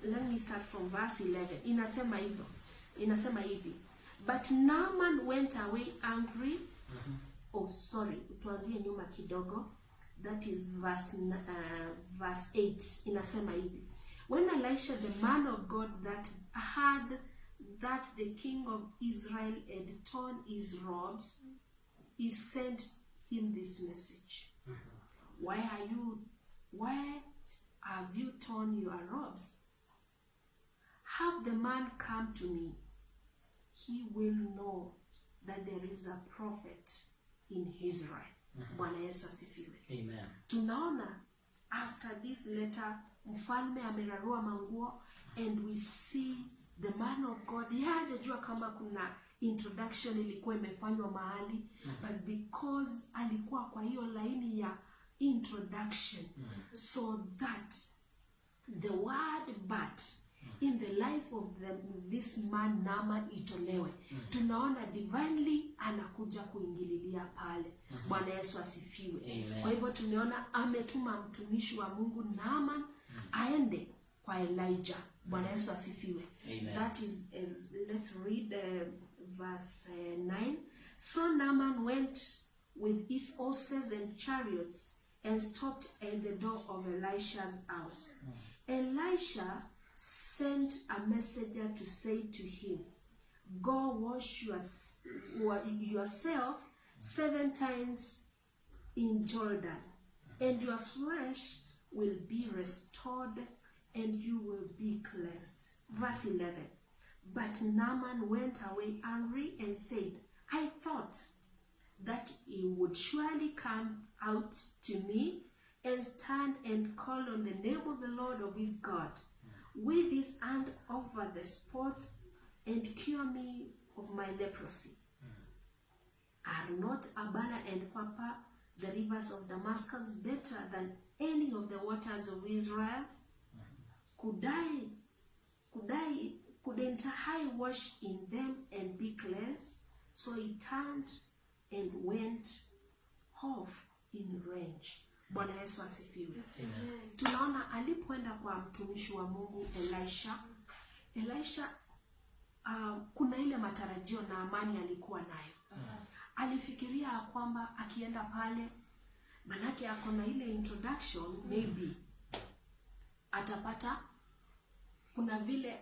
let me start from verse 11. Inasema hivi. But Naaman went away angry. Oh, sorry. Tuanzie nyuma kidogo. That is verse 8. Inasema hivi. When Elisha, the man of God, that heard that the king of Israel had torn his robes, he sent him this message. Why have you torn your robes? Have the man come to me. He will know that there is a prophet in Israel. Bwana Yesu asifiwe. Amen. Tunaona after this letter, mfalme amerarua manguo, and we see the man of God. Hajajua kama kuna introduction ilikuwa imefanywa mahali, but because alikuwa kwa hiyo laini ya introduction, so that the word but in the life of this man Naaman itolewe. Tunaona divinely anakuja kuingililia pale. Bwana Yesu asifiwe. Kwa hivyo tunaona ametuma mtumishi wa Mungu Naaman aende kwa Elijah. Bwana Yesu asifiwe. That is, let's read verse 9. So Naaman went with his horses and chariots and stopped at the door of Elisha's house. Elisha sent a messenger to say to him, go wash yourself 7 times in Jordan, and your flesh will be restored, and you will be cleansed. Verse 11. But Naaman went away angry and said, I thought that he would surely come out to me and stand and call on the name of the Lord of his God, with his hand over the spots, and cure me of my leprosy. Are not Abana and Pharpar, the rivers of Damascus, better than any of the waters of Israel? Couldn't I wash in them and be cleansed? So he turned and went off in range. Bwana Yesu asifiwe. Tunaona alipoenda kwa mtumishi wa Mungu Elisha, kuna ile matarajio na amani alikuwa nayo. Alifikiria kwamba akienda pale, manake akona ile introduction, maybe atapata, kuna vile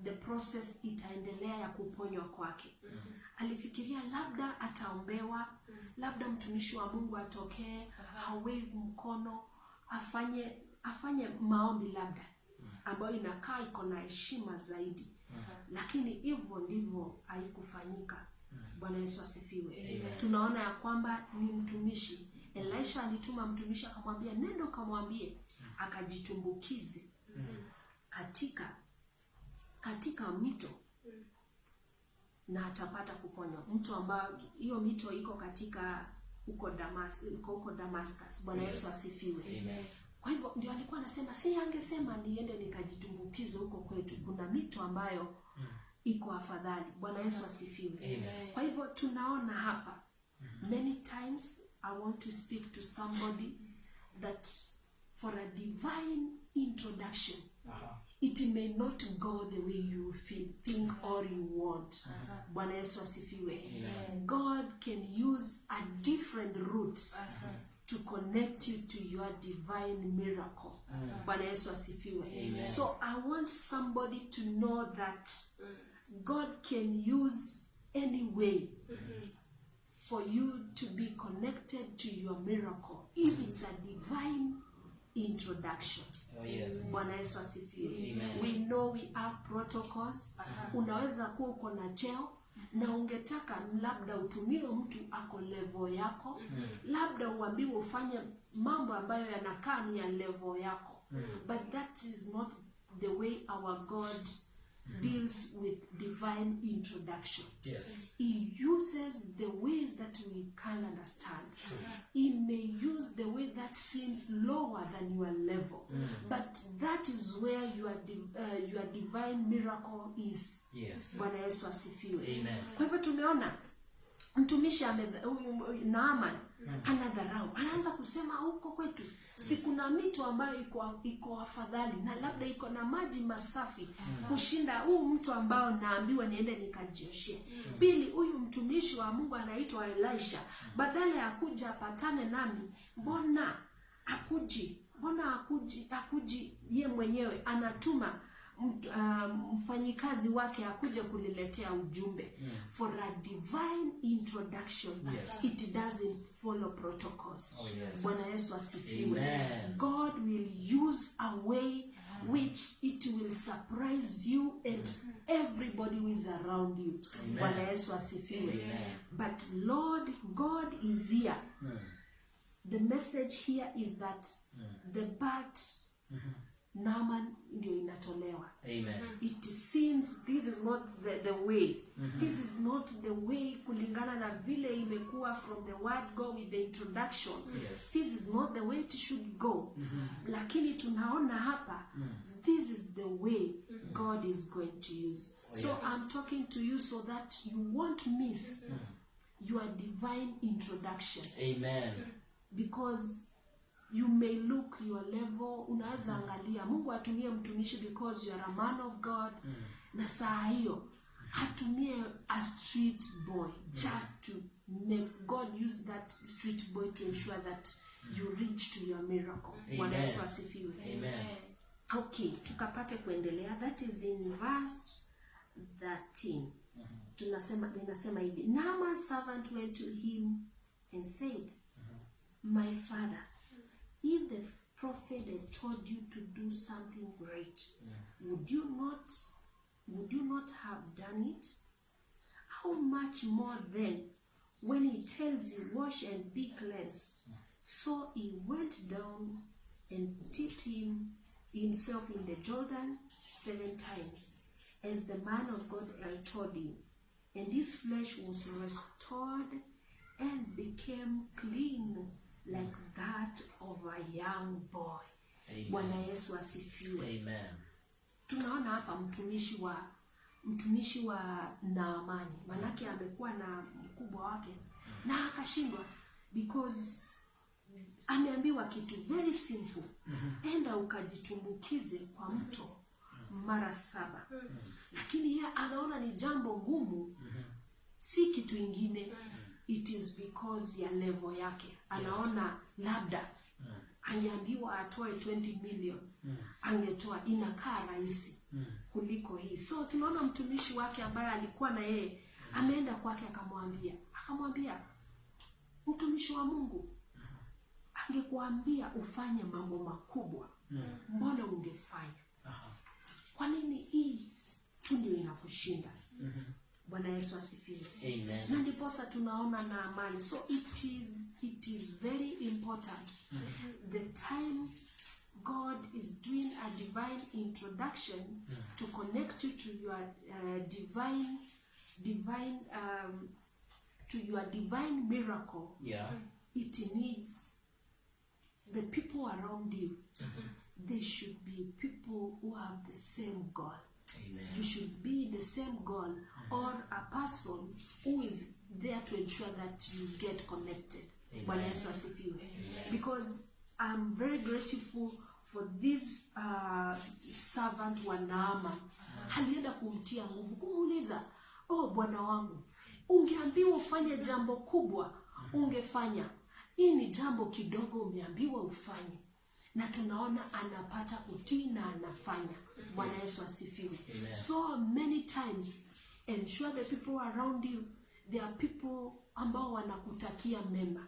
the process itaendelea ya kuponywa kwake. Alifikiria labda ataombewa, labda mtumishi wa Mungu atokee, wave mkono, afanye maombi labda, ambayo inakaa iko na heshima zaidi. Lakini hivyo ndivyo haikufanyika. Bwana Yesu asifiwe. Tunaona ya kwamba ni mtumishi. Elisha alituma mtumishi akamwambia, nenda kamwambie akajitumbukize katika mito na atapata kuponywa. Mtu ambao hiyo mito iko katika huko Damascus. Bwana Yesu asifiwe. Kwa hivyo ndio alikuwa anasema, si angesema niende nikajitumbukize huko kwetu, kuna mito ambayo iko afadhali. Bwana Yesu asifiwe. Kwa hivyo tunaona hapa, many times I want to speak to somebody that for a divine introduction, it may not go the way you think or you want. Bwana Yesu asifiwe. God can use a different route to connect you to your divine miracle. Bwana Yesu asifiwe. So I want somebody to know that God can use any way for you to be connected to your miracle, if it's a divine introduction. Bwana Yesu asifiwe. We know we have protocols. Unaweza kuwa uko na cheo na ungetaka labda utumie mtu ako level yako, labda uambiwe ufanye mambo ambayo yanakaa ni ya level yako. But that is not the way our God deals with divine introduction. He uses the ways that we can understand. He may use the way that seems lower than your level, but that is where your divine miracle is. Bwana Yesu asifiwe. Kwa hivyo tumeona mtumishi Naaman anadharau, anaanza kusema huko kwetu si kuna mito ambayo iko afadhali na labda iko na maji masafi kushinda huu mto ambao naambiwa niende nikajioshe. Pili, huyu mtumishi wa Mungu anaitwa Elisha, badala ya kuja apatane nami, mbona akuji ye mwenyewe anatuma mfanyikazi wake akuje kuliletea ujumbe. For a divine introduction, it doesn't follow protocols. Bwana Yesu asifiwe. God will use a way which it will surprise you and everybody who is around you. Bwana Yesu asifiwe. But Lord God is here. The message here is that the part Naaman ndio inatolewa. It seems this is not the way. This is not the way kulingana na vile imekuwa from the word go with the introduction. This is not the way it should go. Lakini tunaona hapa, this is the way God is going to use. So I'm talking to you so that you won't miss your divine introduction. Because you may look your level, unaweza angalia Mungu atumie mtumishi because you are a man of God, na saa hiyo atumie a street boy just to make God use that street boy to ensure that you reach to your miracle. Bwana Yesu asifiwe. Okay, tukapate kuendelea. That is in verse 13. Inasema hivi, Naaman's servant went to him and said, my father, if the prophet had told you to do something great, would you not have done it? How much more then when he tells you, wash and be cleansed? So he went down and dipped himself in the Jordan 7 times, as the man of God had told him, and his flesh was restored and became clean like that of a young boy. Bwana Yesu asifiwe. Tunaona hapa mtumishi wa Naamani, manake amekuwa na mkubwa wake na akashindwa because ameambiwa kitu very simple, enda ukajitumbukize kwa mto mara 7. Lakini yeye anaona ni jambo ngumu, si kitu ingine. It is because ya level yake. Anaona labda angeambiwa atoe 20 million, angetoa, inakaa rahisi kuliko hii. So tunaona mtumishi wake ambaye alikuwa na yeye ameenda kwake akamwambia, mtumishi wa Mungu angekuambia ufanye mambo makubwa, mbona ungefanya? Kwa nini hii tu ndio inakushinda? Bwana Yesu asifiwe. Na ndiposa tunaona na amani. So it is very important the time God is doing a divine introduction to connect you to your divine miracle. It needs the people around you. They should be people who have the same goal. You should be the same goal, or a person who is there to ensure that you get connected. Bwana Yesu asifiwe. Because I'm very grateful for this servant wa Naaman. Alienda kumtia nguvu, kumuuliza, bwana wangu, ungeambiwa ufanye jambo kubwa, ungefanya. Hii ni jambo kidogo umeambiwa ufanye. Na tunaona anapata kutii na anafanya. Bwana Yesu asifiwe. So many times, ensure the people around you, there are people ambao wanakutakia mema.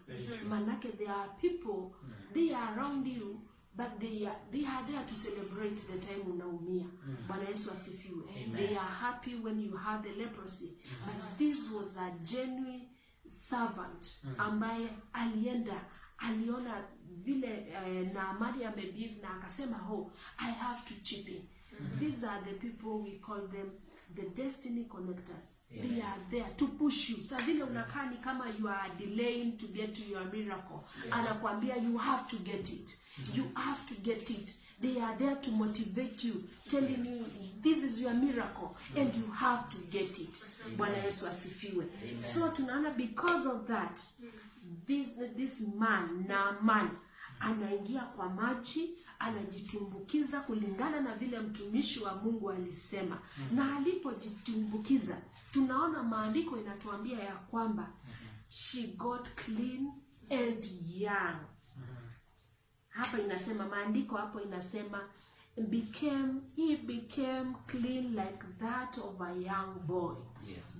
Manake there are people, they are around you, but they are there to celebrate the time unaumia. Bwana Yesu asifiwe. They are happy when you have the leprosy. But this was a genuine servant ambaye aliona vile Naamani amebehave na akasema, I have to chip in. These are the people, we call them the destiny connectors. They are there to push you. Sa vile unakaa ni kama you are delaying to get to your miracle. Anakuambia you have to get it. You have to get it. They are there to motivate you, telling you this is your miracle and you have to get it. Bwana Yesu asifiwe. So tunaona because of that, this man Naaman anaingia kwa maji, anajitumbukiza kulingana na vile mtumishi wa Mungu alisema. Na alipojitumbukiza, tunaona maandiko inatuambia ya kwamba she got clean and young. Hapa inasema, maandiko hapo inasema he became clean like that of a young boy.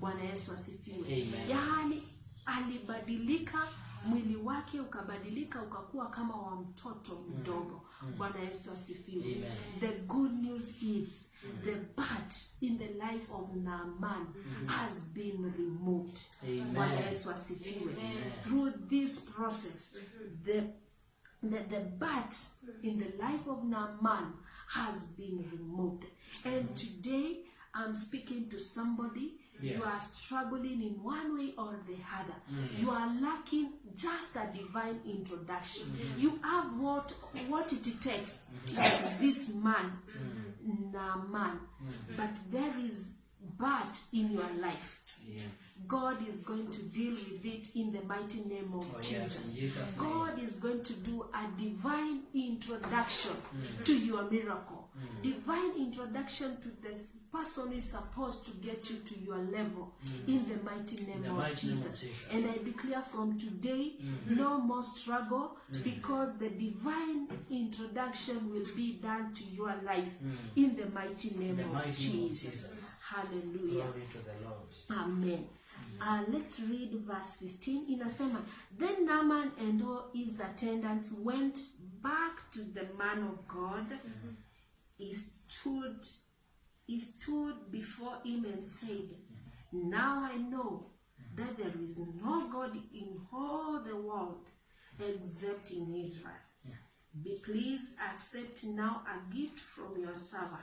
Bwana Yesu asifiwe. Yaani alibadilika, mwili wake ukabadilika, ukakuwa kama wa mtoto mdogo. Bwana Yesu asifiwe. The good news is the bad in the life of Naaman has been removed. Bwana Yesu asifiwe. Through this process, the bad in the life of Naaman has been removed. And today I'm speaking to somebody. You are struggling in one way or the other. You are lacking just a divine introduction. You have what it takes, like this man, Naaman. But there is bad in your life. God is going to deal with it in the mighty name of Jesus. God is going to do a divine introduction to your miracle. Divine introduction to this person is supposed to get you to your level in the mighty name of Jesus. And I declare from today, no more struggle, because the divine introduction will be done to your life in the mighty name of Jesus. Hallelujah. Glory to the Lord. Amen. Let's read verse 15. Inasema, then Naaman and all his attendants went back to the man of God. He stood before him and said, now I know that there is no God in all the world except in Israel. Be pleased accept now a gift from your servant.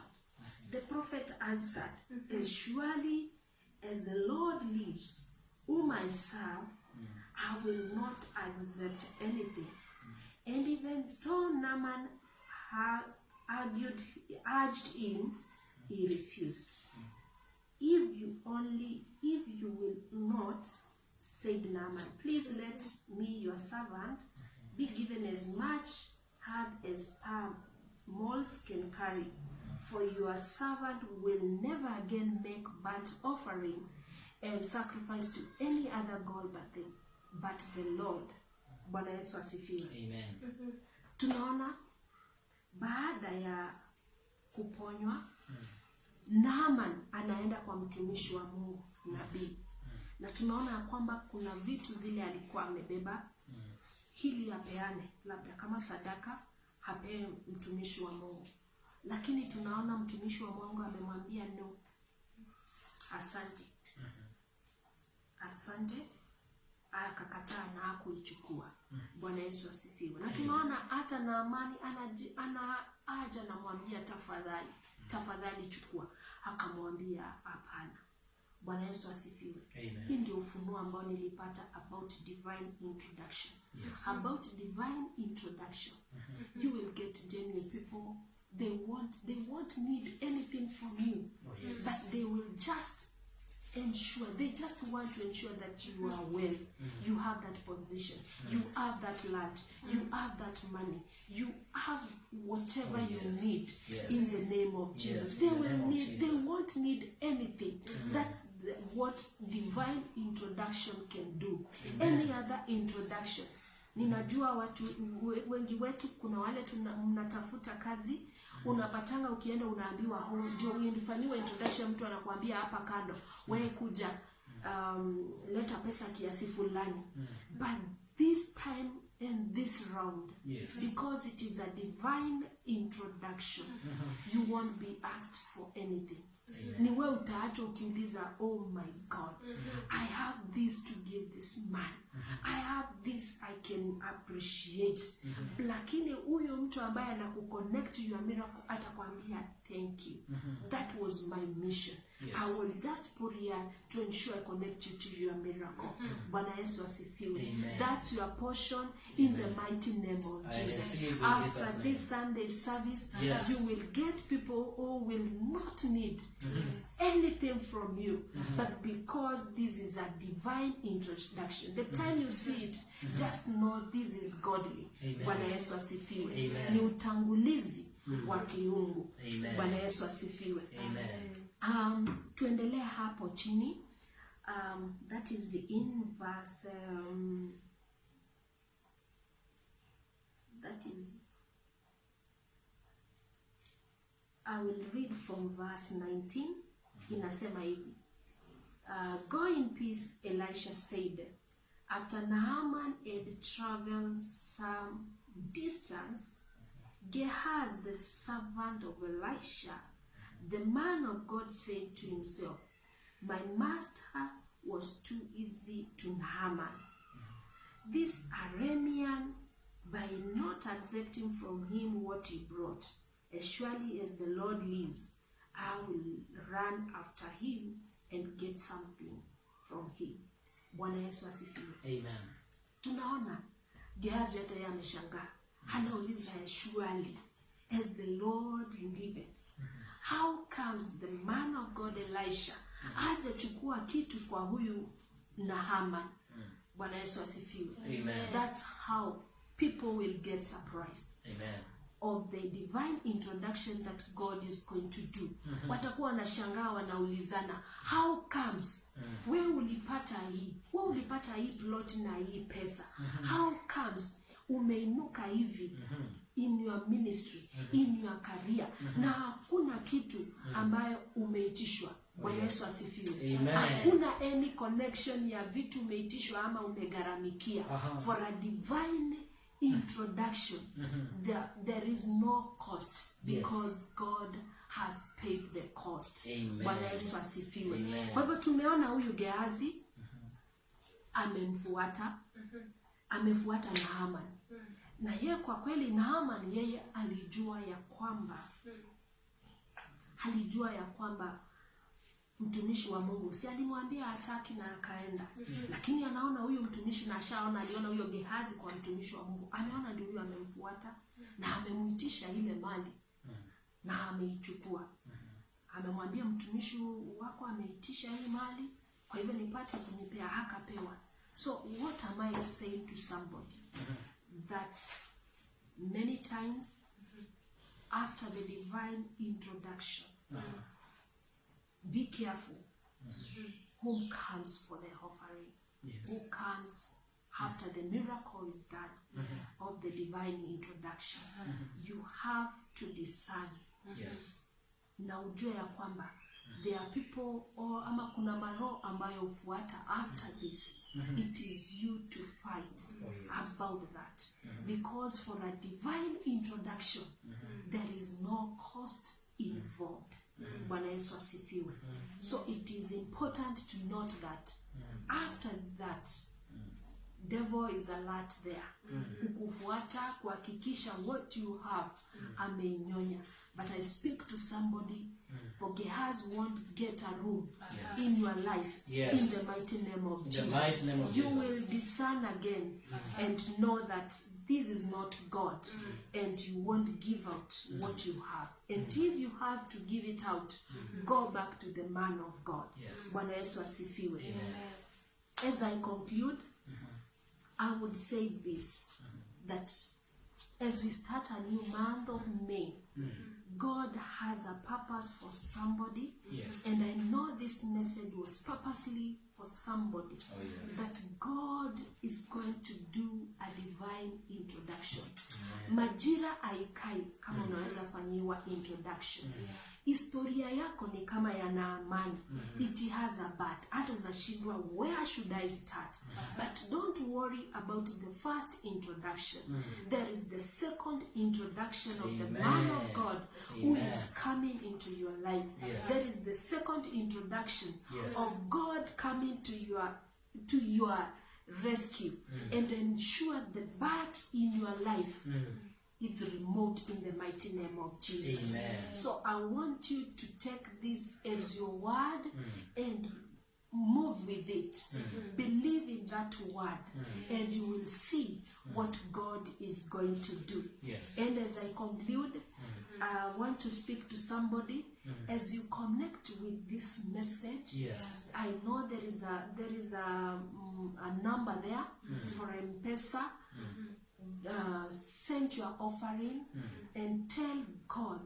The prophet answered, as surely as the Lord lives, whom I serve, I will not accept anything. And even though Naaman urged him, he refused. If you will not, said Naaman, please let me, your servant, be given as much earth as palm moles can carry. For your servant will never again make burnt offering and sacrifice to any other God but the Lord. Bwana Yesu asifiwe. Amen. Tunaona baada ya kuponywa, Naaman anaenda kwa mtumishi wa Mungu, nabii. Na tunaona kwamba kuna vitu zile alikuwa amebeba, hili apeane, labda kama sadaka, hape mtumishi wa Mungu. Lakini tunaona mtumishi wa Mungu amemwambia no. Asante. Asante. Akakataa na hakuichukua. Bwana Yesu asifiwe. Na tunaona hata Naamani anaja na mwambia tafadhali chukua. Akamwambia hapana. Bwana Yesu asifiwe. Hii ndio ufunuo ambao nilipata about divine introduction. About divine introduction. You will get genuine people. They won't need anything from you, but they will just ensure, they just want to ensure that you are well, you have that position, you have that land, you have that money, you have whatever you need in the name of Jesus. They won't need anything. That's what divine introduction can do. Any other introduction. Ninajua watu wengi wetu, kuna wale mnatafuta kazi, unapatanga ukienda unaambiwa ndio ufanyiwe introduction, mtu anakuambia hapa kando, wewe kuja leta pesa kiasi fulani. But this time and this round, because it is a divine introduction, you won't be asked for anything. Ni wewe utaacha ukiuliza, oh my God, I have this to give this man, I have this I can appreciate. Lakini huyo mtu ambaye anakuconnect to your miracle atakwambia thank you, that was my mission. I was just put here to ensure I connect you to your miracle. Bwana Yesu asifiwe. That's your portion in the mighty name of Jesus. After this Sunday service, you will get people who will not need anything from you, but because this is a divine introduction. The time you see it, just know this is godly. Bwana Yesu asifiwe. Ni utangulizi wa kiungu. Bwana Yesu asifiwe. Tuendelee hapo chini. That is in verse I will read from verse 19. Inasema hivi. Go in peace, Elisha said. After Naaman had traveled some distance, Gehazi, the servant of Elisha, the man of God, said to himself, my master was too easy to Naaman, this Aramean, by not accepting from him what he brought. As surely as the Lord lives, I will run after him and get something from him. Bwana Yesu asifiwe. Amen. Tunaona Gehazi hata yeye ameshangaa. Anauliza, surely as the Lord liveth, how comes the man of God Elisha hajachukua kitu kwa huyu Naaman? Bwana Yesu asifiwe. Amen. That's how people will get surprised. Amen. Of the divine introduction that God is going to do. Watakuwa wanashangaa, wanaulizana, how comes? Wewe ulipata hii? Wewe ulipata hii plot na hii pesa? How comes umeinuka hivi in your ministry, in your career, na hakuna kitu ambayo umeitishwa? Bwana Yesu asifiwe. Hakuna any connection ya vitu umeitishwa ama umegharamikia. For a divine introduction, there is no cost, because God has paid the cost. Bwana Yesu asifiwe. Kwa hivyo tumeona huyu Gehazi amefuata Naaman. Na yeye kwa kweli Naaman, yeye alijua ya kwamba mtumishi wa Mungu si alimwambia hataki na akaenda. Lakini anaona huyo mtumishi, na aliona huyo Gehazi kwa mtumishi wa Mungu. Ameona ndio huyo amemfuata na amemuitisha ile mali na ameichukua. Amemwambia mtumishi wako ameitisha hii mali, kwa hivyo nipate kunipea, akapewa. So what am I saying to somebody? That many times after the divine introduction, be careful who comes for the offering, who comes after the miracle is done of the divine introduction. You have to discern. Na ujue ya kwamba there are people or ama kuna maroho ambayo ufuata after this. It is you to fight about that. Because for a divine introduction, there is no cost involved. Bwana Yesu asifiwe. So it is important to note that after that, devil is alert there. Kukufuata, kuhakikisha what you have ameinyonya. But I speak to somebody, for Gehazi won't get a room in your life. In the mighty name of Jesus. You will discern again and know that this is not God, and you won't give out what you have. And if you have to give it out, go back to the man of God. Bwana Yesu asifiwe. As I conclude, I would say this, that as we start a new month of May, God has a purpose for somebody, and I know this message was purposely for somebody, that God is going to do a divine introduction. Majira haikai kama unaweza fanyiwa introduction. Historia yako ni kama ya Naaman. It has a but. Hata unashindwa, where should I start? But don't worry about the first introduction. There is the second introduction of the man of God who is coming into your life. There is the second introduction of God coming to your rescue and ensure the but in your life is removed in the mighty name of Jesus. So I want you to take this as your word and move with it. Believe in that word and you will see what God is going to do. And as I conclude, I want to speak to somebody as you connect with this message. Yes. I know there is a number there for Mpesa. Send your offering and tell God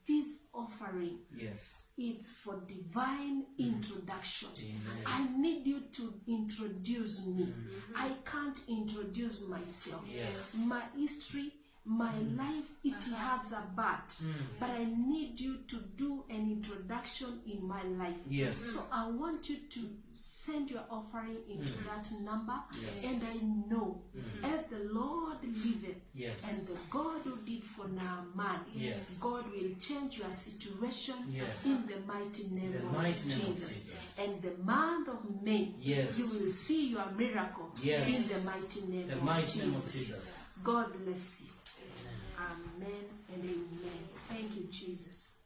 this offering is for divine introduction. I need you to introduce me. I can't introduce myself. My history, my life, it has a but I need you to do an introduction in my life. So I want you to send your offering into that number, and I know as the Lord liveth, and the God who did for Naaman, God will change your situation in the mighty name of Jesus. And the month of May, you will see your miracle in the mighty name of Jesus. God bless you. Amen and amen. Thank you, Jesus.